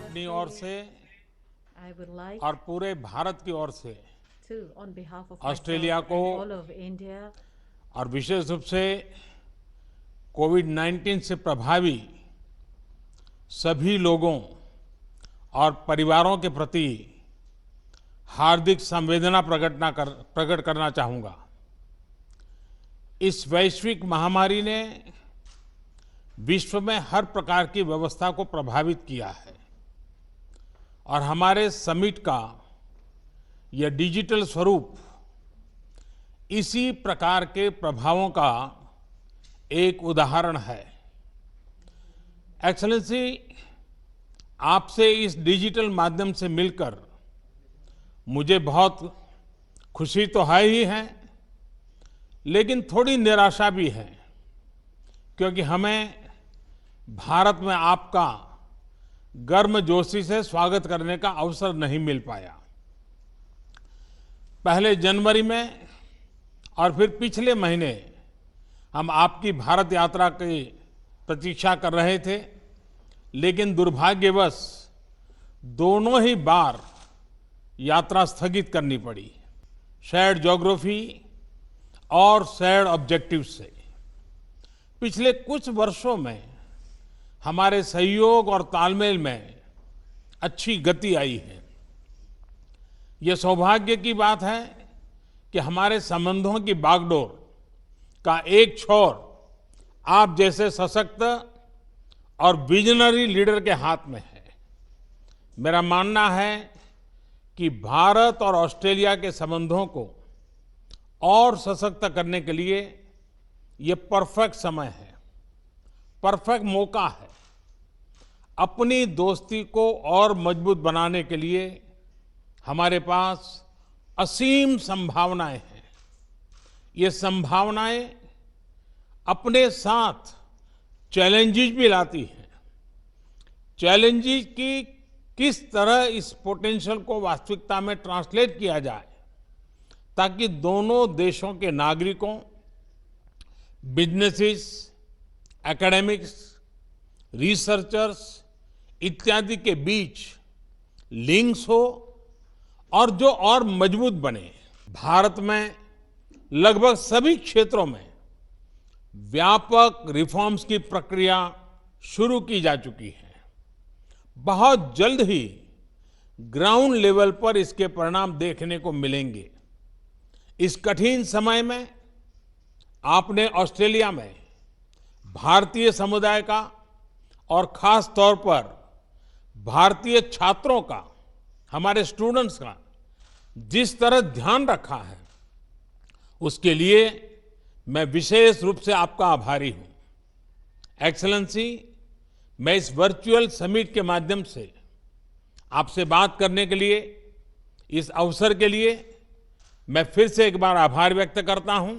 अपनी ओर से I would like और पूरे भारत की ओर से to, on behalf of Australia myself को and all of India, और विशेष रूप से कोविड-19 से प्रभावी सभी लोगों और परिवारों के प्रति हार्दिक संवेदना प्रकट करना चाहूंगा। इस वैश्विक महामारी ने विश्व में हर प्रकार की व्यवस्था को प्रभावित किया है और हमारे समिट का यह डिजिटल स्वरूप इसी प्रकार के प्रभावों का एक उदाहरण है। एक्सेलेंसी, आपसे इस डिजिटल माध्यम से मिलकर मुझे बहुत खुशी तो है ही है, लेकिन थोड़ी निराशा भी है, क्योंकि हमें भारत में आपका गर्मजोशी से स्वागत करने का अवसर नहीं मिल पाया। पहले जनवरी में और फिर पिछले महीने हम आपकी भारत यात्रा की प्रतीक्षा कर रहे थे, लेकिन दुर्भाग्यवश दोनों ही बार यात्रा स्थगित करनी पड़ी, शेयर्ड ज्योग्राफी और शेयर्ड ऑब्जेक्टिव से। पिछले कुछ वर्षों में हमारे सहयोग और तालमेल में अच्छी गति आई है। ये सौभाग्य की बात है कि हमारे संबंधों की बागडोर का एक छोर आप जैसे सशक्त और विजनरी लीडर के हाथ में है। मेरा मानना है कि भारत और ऑस्ट्रेलिया के संबंधों को और सशक्त करने के लिए ये परफेक्ट समय है, परफेक्ट मौका है। अपनी दोस्ती को और मजबूत बनाने के लिए हमारे पास असीम संभावनाएं हैं। ये संभावनाएं अपने साथ चैलेंजेस भी लाती हैं। चैलेंजेस की किस तरह इस पोटेंशियल को वास्तविकता में ट्रांसलेट किया जाए, ताकि दोनों देशों के नागरिकों, बिजनेसेस, एकेडमिक्स, रिसर्चर्स इत्यादि के बीच लिंक्स हो और जो और मजबूत बने। भारत में लगभग सभी क्षेत्रों में व्यापक रिफॉर्म्स की प्रक्रिया शुरू की जा चुकी है। बहुत जल्द ही ग्राउंड लेवल पर इसके परिणाम देखने को मिलेंगे। इस कठिन समय में आपने ऑस्ट्रेलिया में भारतीय समुदाय का और खास तौर पर भारतीय छात्रों का, हमारे स्टूडेंट्स का जिस तरह ध्यान रखा है, उसके लिए मैं विशेष रूप से आपका आभारी हूं। एक्सेलेंसी, मैं इस वर्चुअल समिट के माध्यम से आपसे बात करने के लिए, इस अवसर के लिए मैं फिर से एक बार आभार व्यक्त करता हूं।